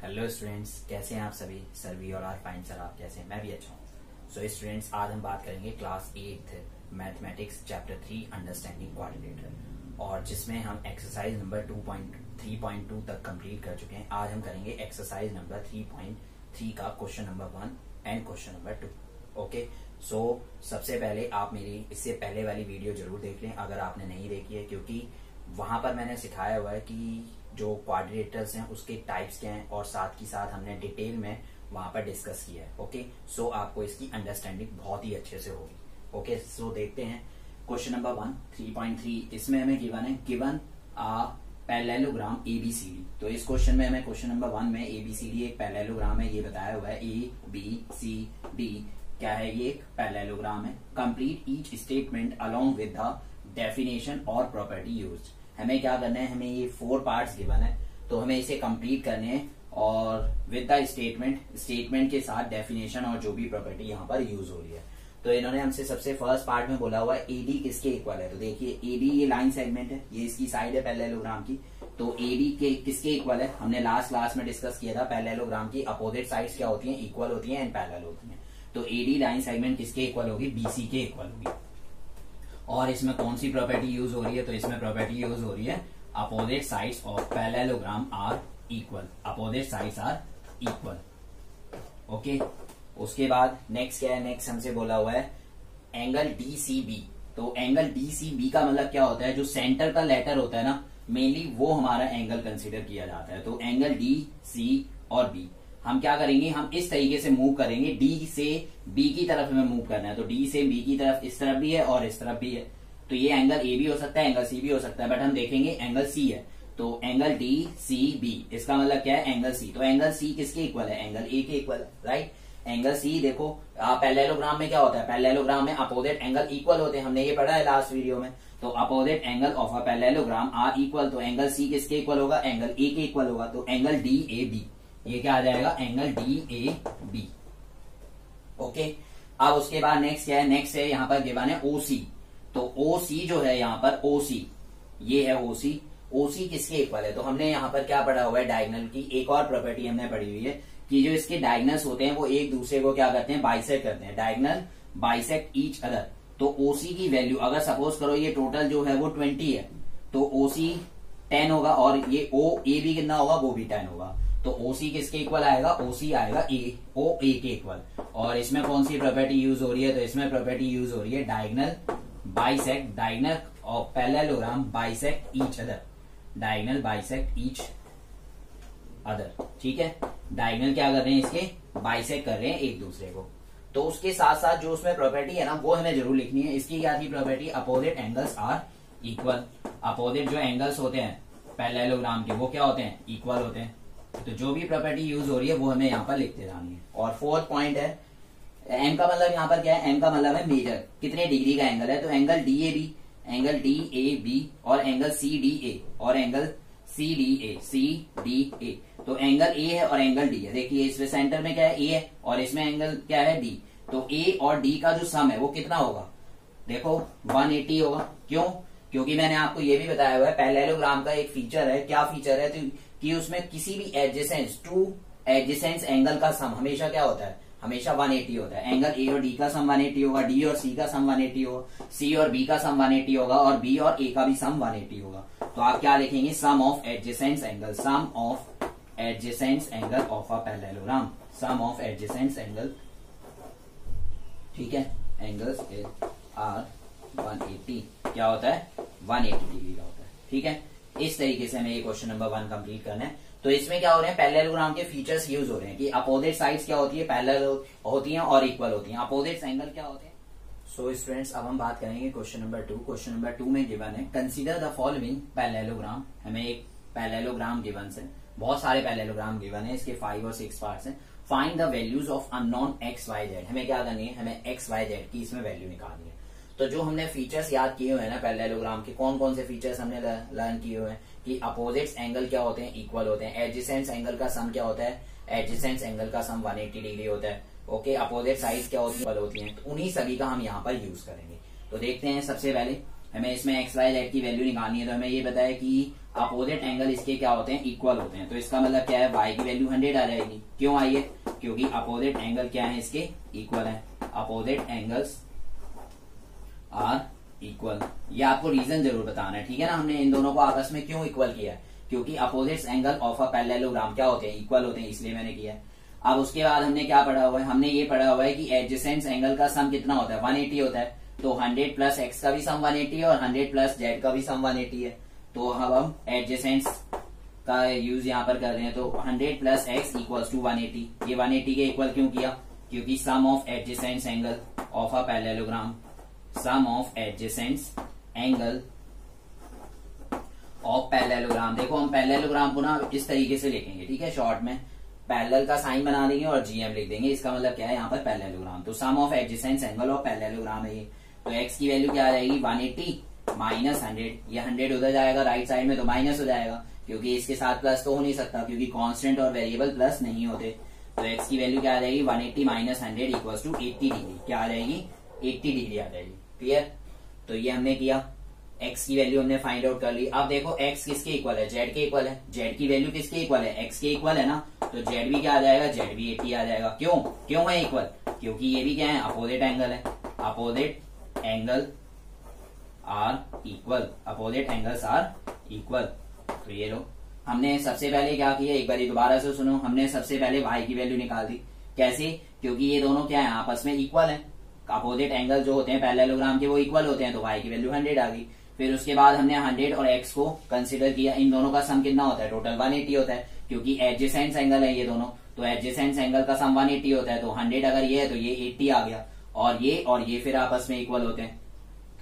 Hello students, कैसे हैं आप सभी। सर वी और आर फाइन। सर आप कैसे हैं? मैं भी अच्छा हूँ। सो स्टूडेंट्स, आज हम बात करेंगे class 8 mathematics chapter 3 understanding quadrilateral, और जिसमें हम एक्सरसाइज नंबर 2.3.2 तक कंप्लीट कर चुके हैं। आज हम करेंगे एक्सरसाइज नंबर 3.3 का question number 1 and question number 2। Okay, so सबसे पहले आप मेरी इससे पहले वाली वीडियो जरूर देख लें अगर आपने नहीं देखी है, क्योंकि वहां पर मैंने सिखाया हुआ है कि जो क्वाड्रिलेटरल्स हैं उसके टाइप्स क्या हैं, और साथ ही साथ हमने डिटेल में वहां पर डिस्कस किया है। ओके, सो आपको इसकी अंडरस्टैंडिंग बहुत ही अच्छे से होगी। ओके, सो देखते हैं क्वेश्चन नंबर 1 3.3। इसमें हमें गिवन आ पैरेललोग्राम ABCD। तो इस क्वेश्चन में हमें क्वेश्चन नंबर 1 में ABCD एक पैरेललोग्राम है, ये बताया हुआ है। ABCD क्या है? ये एक पैरेललोग्राम है। Complete each statement along with the definition और प्रॉपर्टी यूज्ड। हमें क्या करना है, हमें ये 4 पार्ट्स गिवन है, तो हमें इसे कंप्लीट करने हैं और विद द स्टेटमेंट के साथ डेफिनेशन और जो भी प्रॉपर्टी यहाँ पर यूज हो रही है। तो इन्होंने हमसे सबसे फर्स्ट पार्ट में बोला हुआ है AD किसके इक्वल है। तो देखिए AD ये लाइन सेगमेंट है, ये इसकी साइड है पैरेललोग्राम की। तो AD के किसके इक्वल है? हमने लास्ट क्लास में डिस्कस किया था पैरेललोग्राम की अपोजिट साइड्स क्या होती हैं, इक्वल होती हैं एंड पैरेलल होती हैं। तो AD लाइन सेगमेंट किसके इक्वल होगी? BC के इक्वल होगी। और इसमें कौन सी प्रॉपर्टी यूज हो रही है? तो इसमें प्रॉपर्टी यूज हो रही है opposite sides of parallelogram are equal. Opposite sides are equal. Okay, उसके बाद नेक्स्ट क्या है? नेक्स्ट हमसे बोला हुआ है एंगल DCB। तो एंगल DCB का मतलब क्या होता है? जो सेंटर का लेटर होता है ना, मेनली वो हमारा एंगल कंसिडर किया जाता है। तो एंगल DC और B हम क्या करेंगे, हम इस तरीके से मूव करेंगे। D से B की तरफ हमें मूव करना है, तो D से B की तरफ इस तरफ भी है और इस तरफ भी है। तो ये एंगल A भी हो सकता है, एंगल C भी हो सकता है, बट हम देखेंगे एंगल C है। तो एंगल DCB इसका मतलब क्या है? Angle C। तो एंगल C किसके इक्वल है? एंगल A के इक्वल है, राइट। एंगल C देखो, पैरेललोग्राम में क्या होता है? पैरेललोग्राम में अपोजिट एंगल इक्वल होते हैं, हमने ये पढ़ा है लास्ट वीडियो में। तो opposite angle of a parallelogram are equal. तो एंगल C किसके इक्वल होगा? एंगल A के इक्वल होगा। तो एंगल DAB ये क्या आ जाएगा? Angle DAB। ओके, अब उसके बाद नेक्स्ट क्या है? नेक्स्ट है यहाँ पर गिवन है OC। तो OC जो है यहाँ पर OC, ये है OC। OC किसके इक्वल है? तो हमने यहाँ पर क्या पढ़ा हुआ है? डायगोनल की एक और प्रॉपर्टी हमने पढ़ी हुई है कि जो इसके डायगोनल्स होते हैं वो एक दूसरे को क्या करते हैं? बाइसेक्ट करते हैं। Diagonal bisect each other. तो OC की वैल्यू अगर सपोज करो ये टोटल जो है वो 20 है, तो OC 10 होगा, और ये OA भी कितना होगा? वो भी 10 होगा। तो OC किसके इक्वल आएगा? OC आएगा OA के इक्वल। और इसमें कौन सी प्रॉपर्टी यूज हो रही है? तो इसमें प्रॉपर्टी यूज हो रही है diagonal bisect. Diagonal of parallelogram bisect each other. Diagonal bisect each other, ठीक है। डायगोनल क्या कर रहे हैं? इसके बाइसेक्ट कर रहे हैं एक दूसरे को। तो उसके साथ साथ जो उसमें प्रॉपर्टी है ना, वो हमें जरूर लिखनी है। इसकी क्या थी property? Opposite angles are equal. Opposite जो एंगल्स होते हैं पैरेललोग्राम के वो क्या होते हैं? इक्वल होते हैं। तो जो भी प्रॉपर्टी यूज हो रही है वो हमें यहाँ पर लिखते जानी है। और फोर्थ पॉइंट है एम का मतलब यहाँ पर क्या है? एम का मतलब है मेजर, कितने डिग्री का एंगल है। तो एंगल DAB और एंगल CDA और एंगल CDA। तो एंगल A है और एंगल D है। देखिए इसमें सेंटर में क्या है? A है और इसमें एंगल क्या है? D। तो A और D का जो सम है वो कितना होगा? देखो 180 होगा। क्यों? क्योंकि मैंने आपको ये भी बताया हुआ है पैरेललोग्राम का एक फीचर है। क्या फीचर है? तो कि उसमें किसी भी एडजेसेंस टू एडजेसेंस एंगल का सम हमेशा क्या होता है? हमेशा 180 होता है। एंगल A और D का सम 180 होगा, D और C का सम 180 होगा, C और B का सम 180 होगा, और B और A का भी सम 180 होगा। तो आप क्या लिखेंगे? Sum of adjacent angle. Sum of adjacent angle of a parallelogram. Sum of adjacent angle, ठीक है। एंगल्स आर 180 क्या होता है? 180 डिग्री का होता है, ठीक है। इस तरीके से हमें ये क्वेश्चन नंबर 1 कंप्लीट करना है। तो इसमें क्या हो रहे हैं? पैरेललोग्राम के फीचर्स यूज हो रहे हैं कि अपोजिट साइड्स क्या होती है? पैरेलल होती हैं और इक्वल होती हैं। अपोजिट एंगल क्या होते हैं? सो स्टूडेंट्स, अब हम बात करेंगे क्वेश्चन नंबर 2। क्वेश्चन नंबर 2 में गिवन है कंसीडर द फॉलोइंग पैरेललोग्राम। हमें एक पैरेललोग्राम गिवन है, बहुत सारे पैरेललोग्राम गिवन है, इसके 5 और 6 पार्ट्स हैं। Find the values of unknown XYZ। हमें क्या करनी है? हमें XYZ की इसमें वैल्यू निकालनी है। तो जो हमने फीचर्स याद किए हुए हैं ना पैरेललोग्राम के, कौन कौन से फीचर्स हमने लर्न किए हुए हैं कि अपोजिट्स एंगल क्या होते हैं? इक्वल होते हैं। एडजेसेंट एंगल का सम क्या होता है? एडजेसेंट एंगल का सम 180 डिग्री होता है। ओके, अपोजिट साइड्स क्या होती है? इक्वल होती हैं। तो उन्हीं सभी का हम यहाँ पर यूज करेंगे। तो देखते हैं सबसे पहले हमें इसमें एक्स वाई जेड की वैल्यू निकालनी है, तो हमें ये पता है कि अपोजिट एंगल इसके क्या होते हैं, इक्वल होते हैं। तो इसका मतलब क्या है, y की वैल्यू 100 आ जाएगी। क्यों आई है, क्योंकि अपोजिट एंगल क्या है, इसके इक्वल है। Opposite angles are equal. ये आपको रीजन जरूर बताना है, ठीक है ना। हमने इन दोनों को आपस में क्यों इक्वल किया है, क्योंकि opposite angle of a parallelogram क्या होते हैं, इक्वल होते हैं, इसलिए मैंने किया है। अब उसके बाद हमने क्या पढ़ा हुआ है, हमने ये पढ़ा हुआ है कि एडजेसेंट एंगल का सम कितना होता है, 180 होता है। तो 100 प्लस एक्स का भी सम 180 है और 100 प्लस जेड का भी सम 180 है। तो अब हम एडजेसेंट का यूज यहाँ पर कर रहे हैं। तो 100 प्लस एक्स इक्वल्स टू 180। ये 180 के इक्वल क्यों किया, क्योंकि sum of adjacent angle of a parallelogram, sum of adjacent angle of parallelogram. देखो हम पैरेललोग्राम को ना इस तरीके से लिखेंगे, ठीक है। शॉर्ट में पैरेलल का साइन बना देंगे और जीएम लिख देंगे। इसका मतलब क्या है, यहाँ पर पैरेललोग्राम। तो sum of adjacent angle of parallelogram है ये। तो एक्स की वैल्यू क्या आ जाएगी, 180 माइनस 100। ये 100 उधर जाएगा राइट साइड में, तो माइनस हो जाएगा, क्योंकि इसके साथ प्लस तो हो नहीं सकता, क्योंकि कांस्टेंट और वेरिएबल प्लस नहीं होते। तो एक्स की वैल्यू क्या आ जाएगी, 180 माइनस 100 इक्वल्स टू 80 डिग्री। क्या आ जाएगी, 80 डिग्री आ जाएगी। क्लियर। तो ये हमने किया, एक्स की वैल्यू हमने फाइंड आउट कर ली। अब देखो एक्स किसके इक्वल है, जेड के इक्वल है। जेड की वैल्यू किसके इक्वल है, एक्स के इक्वल है ना। तो जेड भी क्या आ जाएगा, जेड भी 80 आ जाएगा। क्यों है इक्वल, क्योंकि ये भी क्या है, अपोजिट एंगल है। Opposite angle are equal, opposite angles are equal. तो ये लो, हमने सबसे पहले क्या किया, एक बार दोबारा से सुनो। हमने सबसे पहले y की वैल्यू निकाल दी। कैसे, क्योंकि ये दोनों क्या है, आपस में इक्वल है। अपोजिट एंगल जो होते हैं पैरेललोग्राम के वो इक्वल होते हैं। तो y की वैल्यू 100 आ गई। फिर उसके बाद हमने 100 और x को कंसिडर किया। इन दोनों का सम कितना होता है, टोटल 180 होता है, क्योंकि एडजेसेंट एंगल है ये दोनों। तो एडजेसेंट एंगल का सम 180 होता है। तो 100 अगर ये है तो ये 80 आ गया, और ये फिर आपस में इक्वल होते हैं,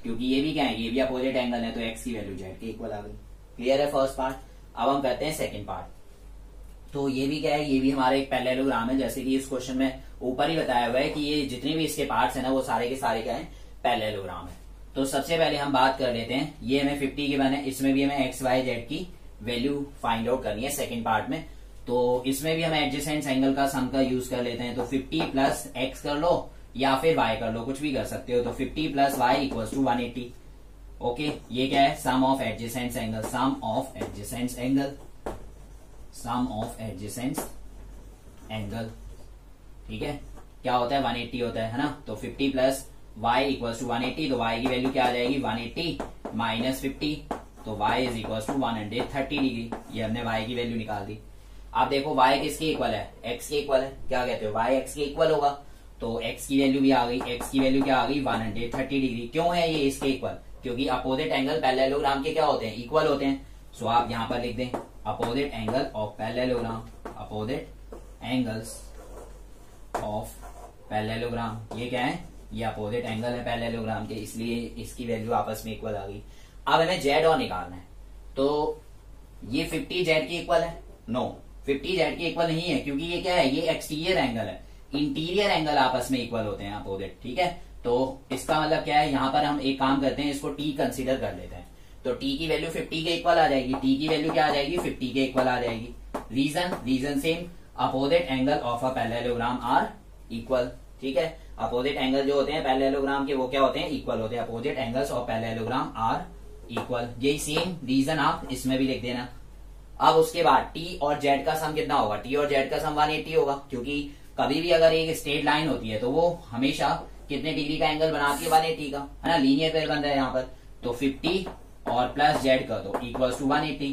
क्योंकि ये भी क्या है, ये भी अपोजिट एंगल है। तो x की वैल्यू जेड के इक्वल आ गई। क्लियर है फर्स्ट पार्ट। अब हम करते हैं सेकंड पार्ट। तो ये भी क्या है, ये भी हमारा एक पैरेललोग्राम है, जैसे कि इस क्वेश्चन में ऊपर ही बताया हुआ है कि ये जितने भी इसके पार्ट्स है ना, वो सारे के सारे क्या है, पैरेललोग्राम है। तो सबसे पहले हम बात कर लेते हैं, ये हमें 50 गिवन है, इसमें भी हमें एक्स वाई जेड की वैल्यू फाइंड आउट करनी है सेकंड पार्ट में। तो इसमें भी हम एडजेसेंट एंगल का सम का यूज कर लेते हैं। तो 50 प्लस एक्स कर लो या फिर y कर लो, कुछ भी कर सकते हो। तो 50 plus y equals to 180। Okay, ये क्या है, sum of adjacent angle, sum of adjacent angle, sum of adjacent angle. ठीक है, क्या होता है, 180 होता है ना। तो 50 प्लस y इक्वल्स टू 180। तो y की वैल्यू क्या आ जाएगी, 180 माइनस 50। तो y is equals to 130 degree. ये हमने y की वैल्यू निकाल दी। आप देखो y किसके इक्वल है, x के इक्वल है। क्या कहते हो, y x के इक्वल होगा। तो x की वैल्यू भी आ गई, x की वैल्यू क्या आ गई, 130 डिग्री। क्यों है ये इसके इक्वल, क्योंकि अपोजिट एंगल पैरेललोग्राम के क्या होते हैं, इक्वल होते हैं। सो आप यहां पर लिख दें opposite angle of parallelogram, opposite angles of parallelogram. ये क्या है, ये अपोजिट एंगल है पैरेललोग्राम के, इसलिए इसकी वैल्यू आपस में इक्वल आ गई। अब हमें जेड और निकालना है। तो ये 50 जेड के इक्वल है, नो 50 जेड के इक्वल नहीं है, क्योंकि ये क्या है, ये एक्सटीरियर एंगल है। इंटीरियर एंगल आपस में इक्वल होते हैं अपोजिट। ठीक है, तो इसका मतलब क्या है, यहां पर हम एक काम करते हैं, इसको टी कंसीडर कर लेते हैं। तो टी की वैल्यू 50 के इक्वल आ जाएगी। टी की वैल्यू क्या आ जाएगी, 50 के इक्वल आ जाएगी। Reason same, opposite angle of a parallelogram are equal. ठीक है, अपोजिट एंगल जो होते हैं पैरेललोग्राम के वो क्या होते हैं, इक्वल होते हैं। Opposite angles of parallelogram are equal. यही सेम रीजन आप इसमें भी लिख देना। अब उसके बाद टी और जेड का सम कितना होगा, टी और जेड का सम 180 होगा, क्योंकि कभी भी अगर एक स्ट्रेट लाइन होती है तो वो हमेशा कितने डिग्री का एंगल बनाती है, 180 का, है ना। लीनियर पेयर बन रहा है यहाँ पर। तो 50 और प्लस जेड कर दो इक्वल्स टू 180।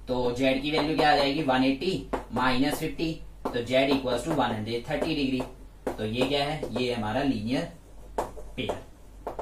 तो जेड की वैल्यू क्या आ जाएगी, 180 माइनस 50। तो जेड इक्वल्स टू 130 डिग्री। तो ये क्या है, ये हमारा लीनियर पेयर।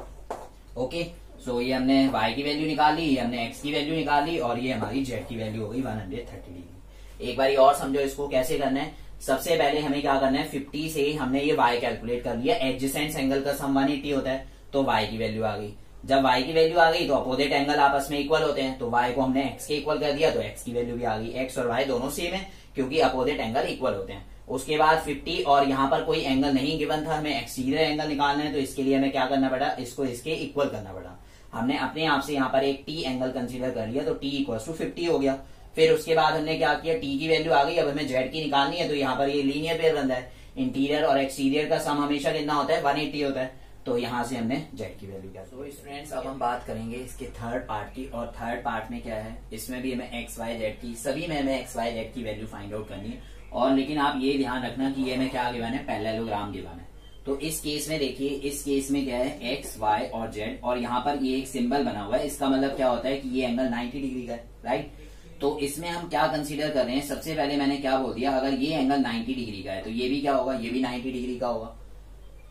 ओके, सो ये हमने y की वैल्यू निकाल ली, ये हमने x की वैल्यू निकाल ली, और ये हमारी z की वैल्यू हो गई 130 डिग्री। एक बार और समझो इसको कैसे करना है। सबसे पहले हमें क्या करना है, 50 से हमने ये y कैलकुलेट कर लिया। एडजेसेंट एंगल का सम 180 होता है, तो y की वैल्यू आ गई। जब y की वैल्यू आ गई तो अपोजिट एंगल आपस में इक्वल होते हैं, तो y को हमने x के इक्वल कर दिया, तो x की वैल्यू भी आ गई। x और y दोनों सेम है, क्योंकि अपोजिट एंगल इक्वल होते हैं। उसके बाद 50 और यहाँ पर कोई एंगल नहीं गिवन था, हमें एक्सटीरियर एंगल निकालना है, तो इसके लिए हमें क्या करना पड़ा, इसको इसके इक्वल करना पड़ा। हमने अपने आप से यहाँ पर एक टी एंगल कंसीडर कर लिया, तो टी इक्वल्स टू 50 हो गया। फिर उसके बाद हमने क्या किया, टी की वैल्यू आ गई, अब हमें जेड की निकालनी है। तो यहाँ पर ये लीनियर पेयर बन रहा है, इंटीरियर और एक्सटीरियर का सम हमेशा कितना होता है, 180 होता है। तो यहाँ से हमने जेड की वैल्यू क्या। तो स्टूडेंट्स अब हम बात करेंगे इसके थर्ड पार्ट की, और थर्ड पार्ट में क्या है, इसमें भी हमें एक्स वाई जेड की, सभी में हमें एक्स वाई जेड की वैल्यू फाइंड आउट करनी है। और लेकिन आप ये ध्यान रखना कि ये में क्या गिवन है, पैरेललोग्राम गिवन है। तो इस केस में देखिए, इस केस में क्या है, एक्स वाई और जेड, और यहाँ पर ये एक सिंबल बना हुआ है। इसका मतलब क्या होता है कि ये एंगल 90 डिग्री का है, राइट। तो इसमें हम क्या कंसीडर कर रहे हैं, सबसे पहले मैंने क्या बोल दिया, अगर ये एंगल 90 डिग्री का है तो ये भी क्या होगा, ये भी 90 डिग्री का होगा।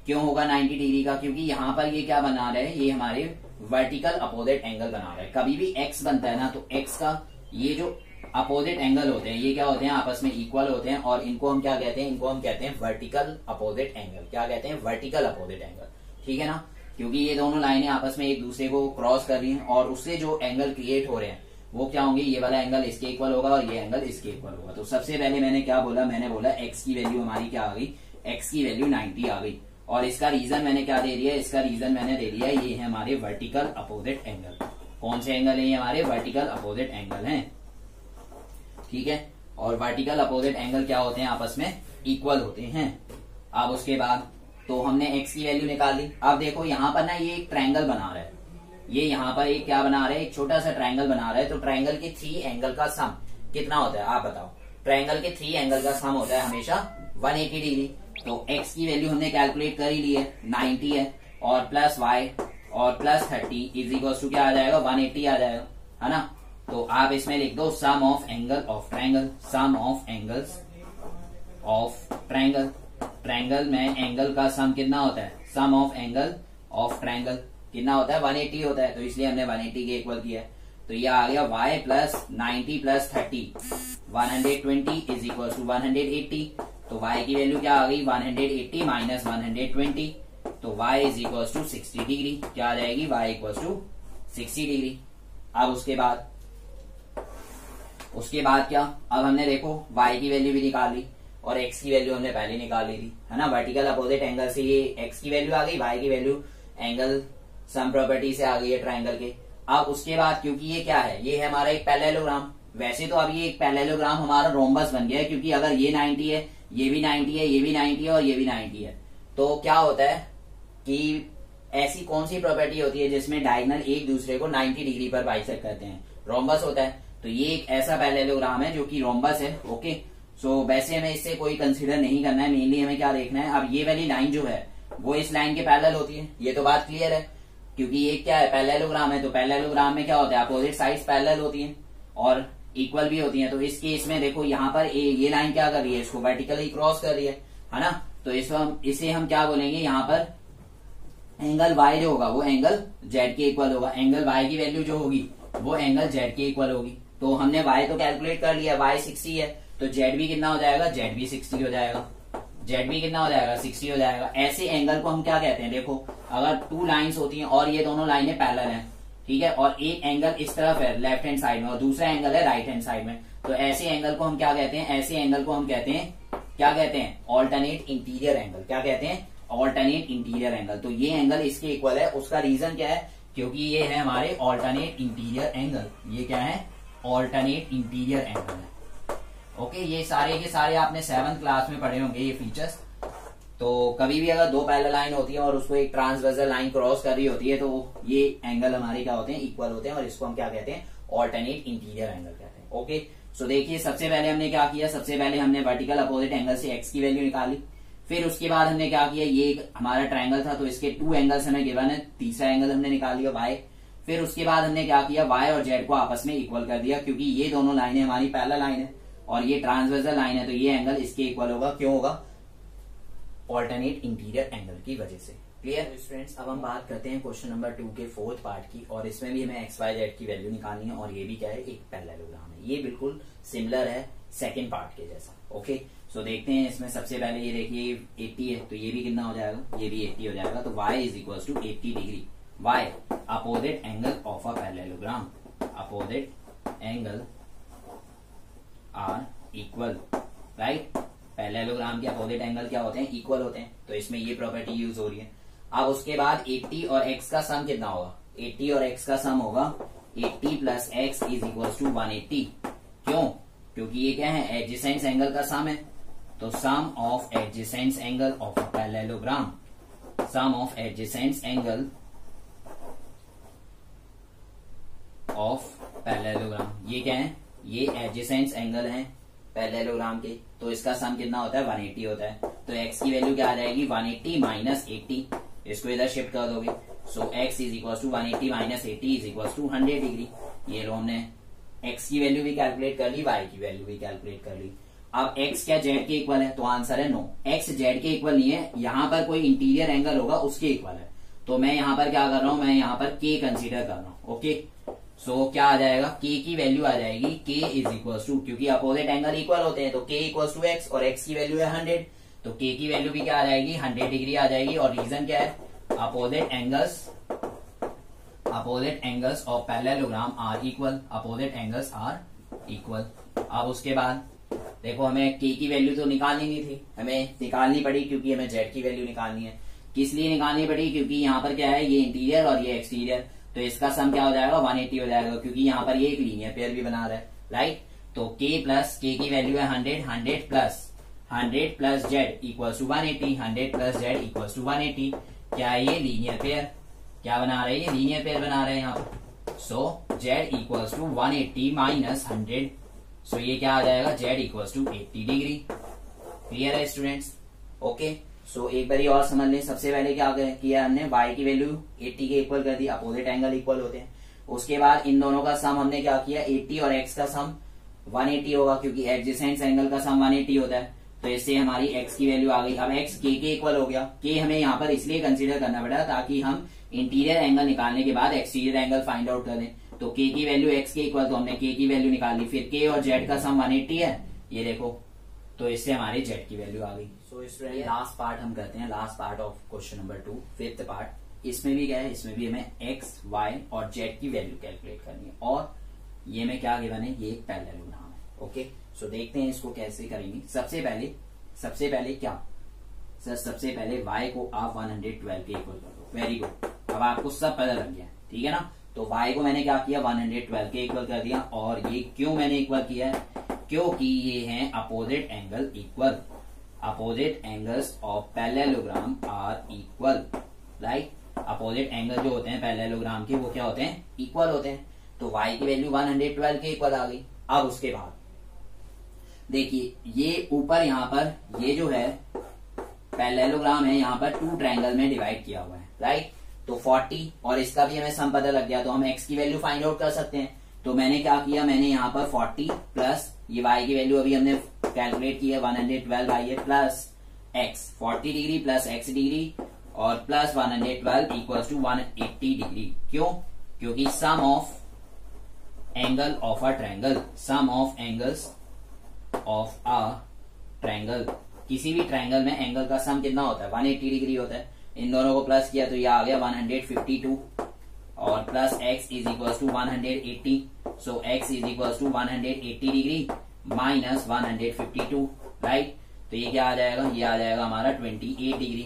क्यों होगा 90 डिग्री का, क्योंकि यहाँ पर ये क्या बना रहे हैं, ये हमारे वर्टिकल अपोजिट एंगल बना रहे हैं। कभी भी एक्स बनता है ना, तो एक्स का ये जो अपोजिट एंगल होते हैं, ये क्या होते हैं, आपस में इक्वल होते हैं, और इनको हम क्या कहते हैं, इनको हम कहते हैं वर्टिकल अपोजिट एंगल। क्या कहते हैं, वर्टिकल अपोजिट एंगल, ठीक है ना। क्योंकि ये दोनों लाइनें आपस में एक दूसरे को क्रॉस कर रही हैं, और उससे जो एंगल क्रिएट हो रहे हैं वो क्या होंगे, ये वाला एंगल इसके इक्वल होगा और ये एंगल इसके इक्वल होगा। तो सबसे पहले मैंने क्या बोला, मैंने बोला एक्स की वैल्यू हमारी क्या आ गई, एक्स की वैल्यू 90 आ गई। और इसका रीजन मैंने क्या दे दिया, इसका रीजन मैंने दे दिया, ये है हमारे वर्टिकल अपोजिट एंगल। कौन से एंगल है ये, हमारे वर्टिकल अपोजिट एंगल हैं, ठीक है। और वर्टिकल अपोजिट एंगल क्या होते हैं, आपस में इक्वल होते हैं। अब उसके बाद तो हमने एक्स की वैल्यू निकाल ली। अब देखो यहाँ पर ना ये एक ट्रायंगल बना रहा है, ये यहाँ पर एक क्या बना रहा है, एक छोटा सा ट्रायंगल बना रहा है। तो ट्रायंगल के 3 एंगल का सम कितना होता है, आप बताओ। ट्रायंगल के 3 एंगल का सम होता है हमेशा 180 डिग्री। तो एक्स की वैल्यू हमने कैलकुलेट कर ही ली है, 90 है, और प्लस वाई और प्लस 30 इज इक्वल टू क्या आ जाएगा, 180 आ जाएगा, है ना। तो आप इसमें लिख दो sum of angle of triangle, sum of angles of triangle. Triangle में एंगल का सम कितना होता है, sum of angle of triangle कितना होता है, 180 होता है। तो इसलिए हमने 180 के इक्वल किया है। तो ये आ गया y plus 90 plus 30 120 is equal to 180। तो y की वैल्यू क्या आ गई, 180 माइनस 120, तो y is equal to 60 degree. क्या आ जाएगी, y इक्वल टू 60 डिग्री। अब उसके बाद क्या, अब हमने देखो y की वैल्यू भी निकाल ली और x की वैल्यू हमने पहले निकाल ली थी, है ना। वर्टिकल अपोजिट एंगल से ये x की वैल्यू आ गई, y की वैल्यू एंगल सम प्रॉपर्टी से आ गई है ट्रायंगल के। अब उसके बाद क्योंकि ये क्या है, ये है हमारा एक पैरेललोग्राम। वैसे तो अब ये एक पैरेललोग्राम हमारा रोम्बस बन गया है, क्योंकि अगर ये 90 है, ये भी 90 है, ये भी 90 है और ये भी 90 है, तो क्या होता है कि ऐसी कौन सी प्रॉपर्टी होती है जिसमें डायगोनल एक दूसरे को 90 डिग्री पर बाइसेक्ट करते हैं, रोम्बस होता है। तो ये एक ऐसा पैरेललोग्राम है जो कि रोम्बस है, ओके। सो वैसे हमें इससे कोई कंसीडर नहीं करना है, मेनली हमें क्या देखना है, अब ये वाली लाइन जो है वो इस लाइन के पैरेलल होती है, ये तो बात क्लियर है। क्योंकि ये क्या है, पैरेललोग्राम है, तो पैरेललोग्राम में क्या होता है, अपोजिट साइड्स पैरेलल होती हैं और इक्वल भी होती हैं। तो इस केस में देखो यहाँ पर ये लाइन क्या कर रही है, इसको वर्टिकली क्रॉस कर रही है ना। तो इसे हम क्या बोलेंगे, यहाँ पर एंगल y जो होगा वो एंगल z के इक्वल होगा, एंगल y की वैल्यू जो होगी वो एंगल z के इक्वल होगी। तो हमने y तो कैलकुलेट कर लिया, y 60 है, तो z भी कितना हो जाएगा, z भी 60 हो जाएगा, z भी कितना हो जाएगा, 60 हो जाएगा। ऐसे एंगल को हम क्या कहते हैं, देखो अगर 2 लाइंस होती हैं और ये दोनों लाइनें पैरेलल हैं, ठीक है, और एक एंगल इस तरफ है लेफ्ट हैंड साइड में और दूसरा एंगल है राइट हैंड साइड में, तो ऐसे एंगल को हम क्या कहते हैं, ऐसे एंगल को हम कहते हैं, क्या कहते हैं, ऑल्टरनेट इंटीरियर एंगल। क्या कहते हैं, ऑल्टरनेट इंटीरियर एंगल। तो ये एंगल इसके इक्वल है, उसका रीजन क्या है, क्योंकि ये है हमारे ऑल्टरनेट इंटीरियर एंगल। ये क्या है, ऑल्टरनेट इंटीरियर एंगल है, ओके। ये सारे के सारे आपने 7th क्लास में पढ़े होंगे ये फीचर्स। तो कभी भी अगर 2 पैरेलल लाइन होती है और उसको एक ट्रांसवर्सल लाइन क्रॉस कर रही होती है, तो ये एंगल हमारे क्या होते हैं, इक्वल होते हैं, और इसको हम क्या कहते हैं, ऑल्टरनेट इंटीरियर एंगल कहते हैं, ओके। सो देखिए सबसे पहले हमने क्या किया, सबसे पहले हमने वर्टिकल अपोजिट एंगल से एक्स की वैल्यू निकाली। फिर उसके बाद हमने क्या किया, ये हमारा ट्रायंगल था तो इसके 2 एंगल्स हमें गिवन है, तीसरा एंगल हमने निकाल लिया y। फिर उसके बाद हमने क्या किया, y और z को आपस में इक्वल कर दिया, क्योंकि ये दोनों लाइनें हमारी पैरेलल लाइन है और ये ट्रांसवर्सल लाइन है, तो ये एंगल इसके इक्वल होगा। क्यों होगा, ऑल्टरनेट इंटीरियर एंगल की वजह से। Clear students. अब हम बात करते हैं क्वेश्चन नंबर 2 के 4th पार्ट की, और इसमें भी हमें एक्स वाई जेड की वैल्यू निकालनी है, और ये भी क्या है, एक पैरेललोग्राम है। ये बिल्कुल सिमिलर है सेकंड पार्ट के जैसा, ओके। सो देखते हैं इसमें सबसे पहले ये देखिए 80 है, तो ये भी कितना हो जाएगा, ये भी 80 हो जाएगा। तो y is equal to 80 degree, y opposite angle of a parallelogram, opposite angle are equal, right. Parallelogram के अपोजिट एंगल क्या होते हैं, इक्वल होते हैं, तो इसमें ये प्रॉपर्टी यूज हो रही है। अब उसके बाद 80 और x का सम कितना होगा, 80 और x का सम होगा 80 plus x is equal to 180। क्यों, क्योंकि ये क्या है, एडजेसेंट एंगल का सम है, तो sum of adjacent angle of a parallelogram sum of adjacent angle of parallelogram. ये क्या है, ये एडजेसेंट एंगल है पैरेललोग्राम के, तो इसका सम कितना होता है 180 होता है। तो x की वैल्यू क्या आ जाएगी 180 माइनस 80, इसको इधर शिफ्ट कर दोगे। So x is equal to 180 minus 80 is equal to 100 degree. ये लो हमने x की वैल्यू भी कैलकुलेट कर ली, y की वैल्यू भी कैलकुलेट कर ली। अब x क्या z के इक्वल है, तो आंसर है नो, x z के इक्वल नहीं है, यहाँ पर कोई इंटीरियर एंगल होगा उसके इक्वल है। तो मैं यहाँ पर क्या कर रहा हूँ, मैं यहाँ पर k कंसीडर कर रहा हूँ। ओके, सो क्या आ जाएगा, k की वैल्यू आ जाएगी k इज इक्वल टू, क्योंकि अपोजिट एंगल इक्वल होते हैं तो k इक्वल टू x, और x की वैल्यू है 100, तो k की वैल्यू भी क्या आ जाएगी 100 डिग्री आ जाएगी। और रीजन क्या है, opposite angles of parallelogram are equal, opposite angles are equal. अब उसके बाद देखो हमें k की वैल्यू तो निकालनी नहीं थी, हमें निकालनी पड़ी क्योंकि हमें z की वैल्यू निकालनी है। किस लिए निकालनी पड़ी, क्योंकि यहाँ पर क्या है, ये इंटीरियर और ये एक्सटीरियर, तो इसका सम क्या हो जाएगा 180 हो जाएगा, क्योंकि यहाँ पर ये एक लीनियर पेयर भी बना रहा है, राइट। तो k की वैल्यू है 100 plus z equal to 180, 100 plus z equal to 180। क्या ये लीनियर पेयर, क्या बना रहे हैं, ये लीनियर पेयर बना रहे हैं यहाँ पर। So z equal to 180 minus 100, so ये क्या आ जाएगा z equal to 80 degree. Clear है स्टूडेंट्स, ओके। सो एक बार और समझ लें, सबसे पहले क्या किया हमने, y की वैल्यू 80 के इक्वल कर दी, अपोजिट एंगल इक्वल होते हैं। उसके बाद इन दोनों का सम हमने क्या किया, 80 और x का सम 180 होगा, क्योंकि एडजेसेंट एंगल का सम 180 होता है, तो इससे हमारी x की वैल्यू आ गई। अब x k के इक्वल हो गया, k हमें यहाँ पर इसलिए कंसीडर करना पड़ा ताकि हम इंटीरियर एंगल निकालने के बाद एक्सटीरियर एंगल फाइंड आउट कर दें। तो k की वैल्यू x के इक्वल, तो हमने k की वैल्यू निकाल ली, फिर k और z का सम 180 है, ये देखो, तो इससे हमारी z की वैल्यू आ गई। सो स्टूडेंट लास्ट पार्ट हम करते हैं, last part of question number 2, fifth part. इसमें भी क्या है, इसमें भी हमें x, y और z की वैल्यू कैलकुलेट करनी है, और ये में क्या गिवन है, ये एक पैरेललोग्राम है। ओके, सो देखते हैं इसको कैसे करेंगे। सबसे पहले क्या सर, सबसे पहले y को आप 112 के इक्वल कर दो। वेरी गुड, अब आपको सब पता लग गया, ठीक है ना। तो y को मैंने क्या किया 112 के इक्वल कर दिया, और ये क्यों मैंने इक्वल किया है, क्योंकि ये हैं opposite angle equal, opposite angles of parallelogram are equal, right. Opposite angle जो होते हैं पैरेललोग्राम के वो क्या होते हैं, इक्वल होते हैं। तो y की वैल्यू 112 के इक्वल आ गई। अब उसके बाद देखिए, ये ऊपर यहाँ पर ये जो है पैरेललोग्राम है, यहाँ पर 2 ट्रायंगल में डिवाइड किया हुआ है, राइट। तो 40 और इसका भी हमें सम पता लग गया, तो हम x की वैल्यू फाइंड आउट कर सकते हैं। तो मैंने क्या किया, मैंने यहाँ पर 40 प्लस ये y की वैल्यू अभी हमने कैलकुलेट की है 112 आई है, plus x 40 degree plus x degree और प्लस 112 इक्वल टू 180 डिग्री। क्यों, क्योंकि sum of angle of a triangle, sum of angles of a triangle, किसी भी ट्रायंगल में एंगल का सम कितना होता है 180 डिग्री होता है। इन दोनों को प्लस किया तो ये आ गया 152 और plus x is equal to 180, so x is equal to 180 degree minus 152, right. तो ये क्या आ जाएगा, ये आ जाएगा हमारा 28 डिग्री।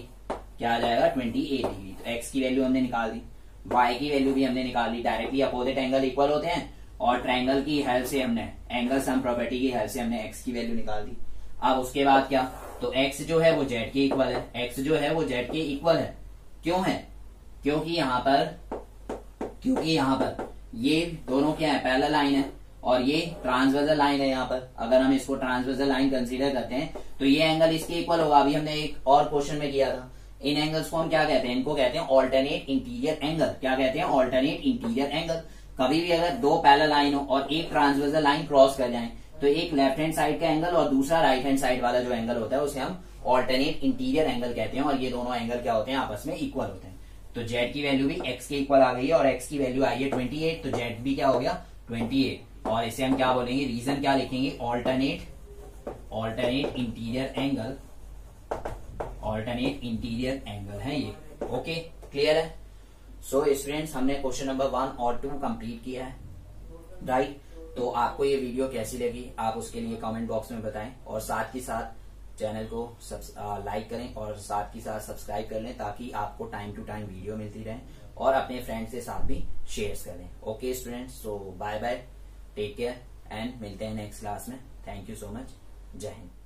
क्या आ जाएगा 28 डिग्री। तो x की वैल्यू हमने निकाल दी, y की वैल्यू भी हमने निकाल दी। डायरेक्टली अपोजिट एंगल इक्वल होते हैं और ट्रायंगल की हेल्प से हमने, एंगल सम प्रॉपर्टी की हेल्प से हमने x की वैल्यू निकाल दी। अब उसके बाद क्या, तो x जो है वो z के इक्वल है, x जो है वो z के इक्वल है। क्यों है, क्योंकि यहाँ पर ये दोनों क्या है, पैरेलल लाइन है और ये ट्रांसवर्सल लाइन है। यहाँ पर अगर हम इसको ट्रांसवर्सल लाइन कंसीडर करते हैं तो ये एंगल इसके इक्वल होगा। अभी हमने एक और क्वेश्चन में किया था, इन एंगल्स को हम क्या कहते हैं, इनको कहते हैं ऑल्टरनेट इंटीरियर एंगल। क्या कहते हैं, ऑल्टरनेट इंटीरियर एंगल। कभी भी अगर दो पैरेलल लाइन हो और एक ट्रांसवर्सल लाइन क्रॉस कर जाए तो एक लेफ्ट हैंड साइड का एंगल और दूसरा राइट हैंड साइड वाला जो एंगल होता है उसे हम ऑल्टरनेट इंटीरियर एंगल कहते हैं, और ये दोनों एंगल क्या होते हैं, आपस में इक्वल होते हैं। तो z की वैल्यू भी x के इक्वल आ गई है और x की वैल्यू आई है 28, तो z भी क्या हो गया 28। और इसे हम क्या बोलेंगे, रीजन क्या लिखेंगे, alternate interior angle, alternate interior angle है ये। ओके, क्लियर है। सो स्टूडेंट्स, हमने क्वेश्चन नंबर 1 और 2 कंप्लीट किया है, राइट। तो आपको ये वीडियो कैसी लगी आप उसके लिए कमेंट बॉक्स में बताएं, और साथ ही साथ चैनल को लाइक करें और साथ ही साथ सब्सक्राइब कर लें, ताकि आपको टाइम टू टाइम वीडियो मिलती रहे, और अपने फ्रेंड्स के साथ भी शेयर करें। Okay students, so bye bye, take care and मिलते हैं नेक्स्ट क्लास में। थैंक यू सो मच, जय हिंद।